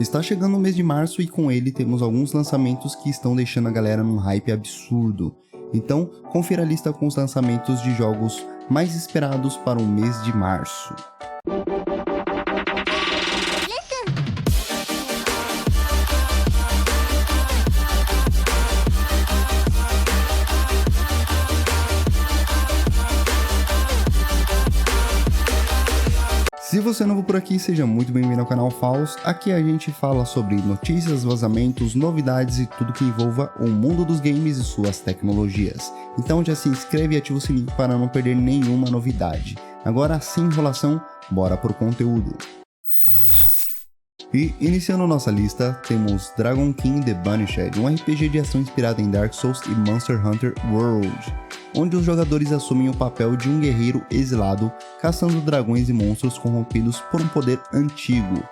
Está chegando o mês de março e com ele temos alguns lançamentos que estão deixando a galera num hype absurdo. Então, confira a lista com os lançamentos de jogos mais esperados para o mês de março. Se você é novo por aqui, seja muito bem-vindo ao canal Faus. Aqui a gente fala sobre notícias, vazamentos, novidades e tudo que envolva o mundo dos games e suas tecnologias. Então já se inscreve e ativa o sininho para não perder nenhuma novidade. Agora, sem enrolação, bora pro conteúdo. E iniciando nossa lista, temos Dragon King The Banished, um RPG de ação inspirado em Dark Souls e Monster Hunter World, onde os jogadores assumem o papel de um guerreiro exilado, caçando dragões e monstros corrompidos por um poder antigo.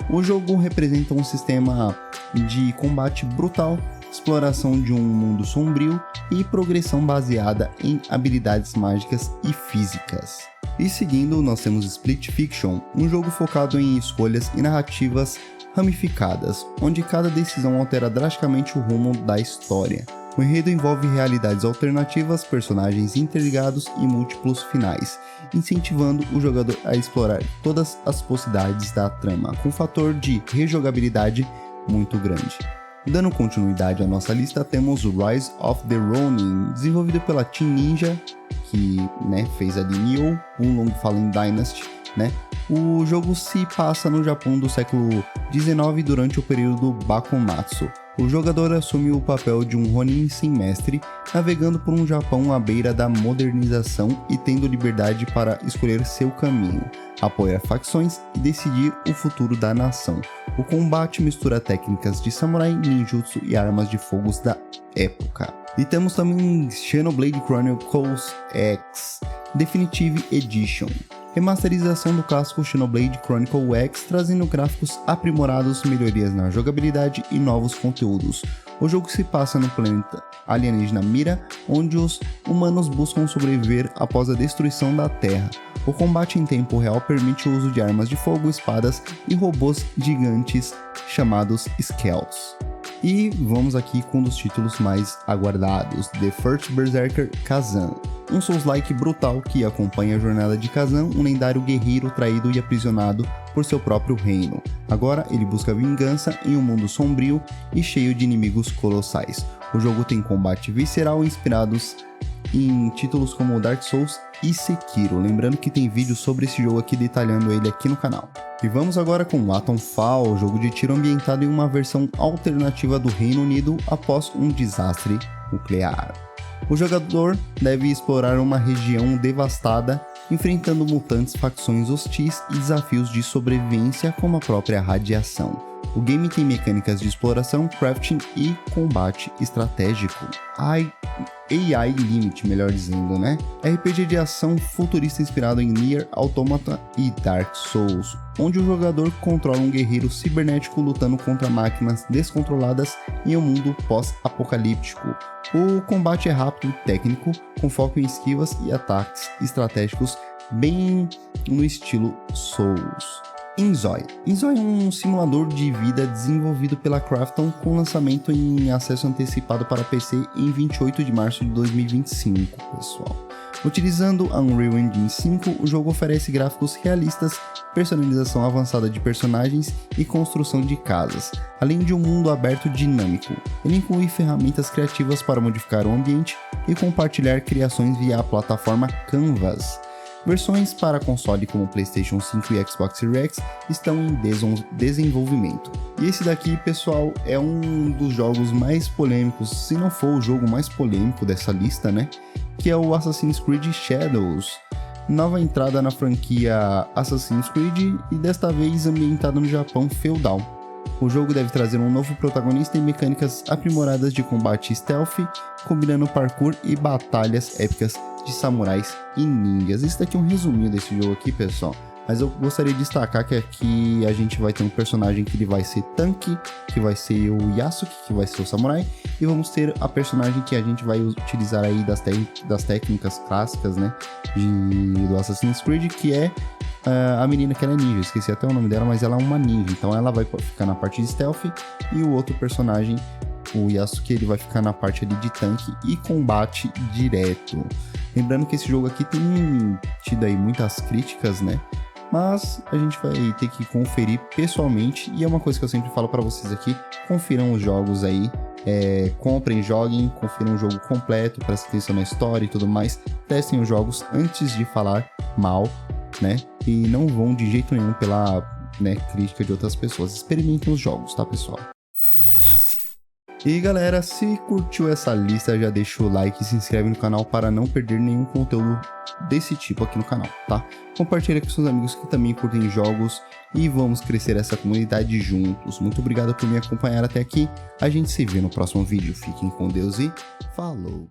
O jogo representa um sistema de combate brutal, exploração de um mundo sombrio e progressão baseada em habilidades mágicas e físicas. E seguindo, nós temos Split Fiction, um jogo focado em escolhas e narrativas ramificadas, onde cada decisão altera drasticamente o rumo da história. O enredo envolve realidades alternativas, personagens interligados e múltiplos finais, incentivando o jogador a explorar todas as possibilidades da trama, com um fator de rejogabilidade muito grande. Dando continuidade à nossa lista, temos o Rise of the Ronin, desenvolvido pela Team Ninja, que fez ali Nioh, Wulong Fallen Dynasty. O jogo se passa no Japão do século XIX durante o período Bakumatsu. O jogador assume o papel de um Ronin sem mestre, navegando por um Japão à beira da modernização e tendo liberdade para escolher seu caminho, apoiar facções e decidir o futuro da nação. O combate mistura técnicas de samurai, ninjutsu e armas de fogo da época. E temos também Xenoblade Chronicles X Definitive Edition, remasterização do clássico Xenoblade Chronicles X, trazendo gráficos aprimorados, melhorias na jogabilidade e novos conteúdos. O jogo se passa no planeta alienígena Mira, onde os humanos buscam sobreviver após a destruição da Terra. O combate em tempo real permite o uso de armas de fogo, espadas e robôs gigantes chamados Skells. E vamos aqui com um dos títulos mais aguardados, The First Berserker Kazan, um Souls-like brutal que acompanha a jornada de Kazan, um lendário guerreiro traído e aprisionado por seu próprio reino. Agora ele busca vingança em um mundo sombrio e cheio de inimigos colossais. O jogo tem combate visceral inspirados em títulos como Dark Souls e Sekiro, lembrando que tem vídeo sobre esse jogo aqui detalhando ele aqui no canal. E vamos agora com Atomfall, jogo de tiro ambientado em uma versão alternativa do Reino Unido após um desastre nuclear. O jogador deve explorar uma região devastada, enfrentando mutantes, facções hostis e desafios de sobrevivência como a própria radiação. O game tem mecânicas de exploração, crafting e combate estratégico. AI Limit, melhor dizendo, RPG de ação futurista inspirado em Nier Automata e Dark Souls, onde o jogador controla um guerreiro cibernético lutando contra máquinas descontroladas em um mundo pós-apocalíptico. O combate é rápido e técnico, com foco em esquivas e ataques estratégicos, bem no estilo Souls. Inzoi é um simulador de vida desenvolvido pela Krafton com lançamento em acesso antecipado para PC em 28 de março de 2025, pessoal. Utilizando a Unreal Engine 5, o jogo oferece gráficos realistas, personalização avançada de personagens e construção de casas, além de um mundo aberto dinâmico. Ele inclui ferramentas criativas para modificar o ambiente e compartilhar criações via a plataforma Canvas. Versões para console como PlayStation 5 e Xbox Series X estão em desenvolvimento. E esse daqui, pessoal, é um dos jogos mais polêmicos, se não for o jogo mais polêmico dessa lista, que é o Assassin's Creed Shadows. Nova entrada na franquia Assassin's Creed e desta vez ambientada no Japão feudal. O jogo deve trazer um novo protagonista e mecânicas aprimoradas de combate stealth, combinando parkour e batalhas épicas de samurais e ninjas. Isso daqui é um resuminho desse jogo aqui, pessoal. Mas eu gostaria de destacar que aqui a gente vai ter um personagem que ele vai ser tanque, que vai ser o Yasuke, que vai ser o samurai, e vamos ter a personagem que a gente vai utilizar aí das técnicas clássicas, do Assassin's Creed, que é a menina que ela é ninja, esqueci até o nome dela, mas ela é uma ninja, então ela vai ficar na parte de stealth e o outro personagem, o Yasuke, ele vai ficar na parte ali de tanque e combate direto. Lembrando que esse jogo aqui tem tido aí muitas críticas, né? Mas a gente vai ter que conferir pessoalmente, e é uma coisa que eu sempre falo para vocês aqui: confiram os jogos aí, comprem, joguem, confiram o jogo completo, prestem atenção na história e tudo mais, testem os jogos antes de falar mal, né? E não vão de jeito nenhum pela, né, crítica de outras pessoas. Experimentem os jogos, tá, pessoal? E galera, se curtiu essa lista, já deixa o like e se inscreve no canal para não perder nenhum conteúdo desse tipo aqui no canal, tá? Compartilha com seus amigos que também curtem jogos e vamos crescer essa comunidade juntos. Muito obrigado por me acompanhar até aqui. A gente se vê no próximo vídeo. Fiquem com Deus e falou!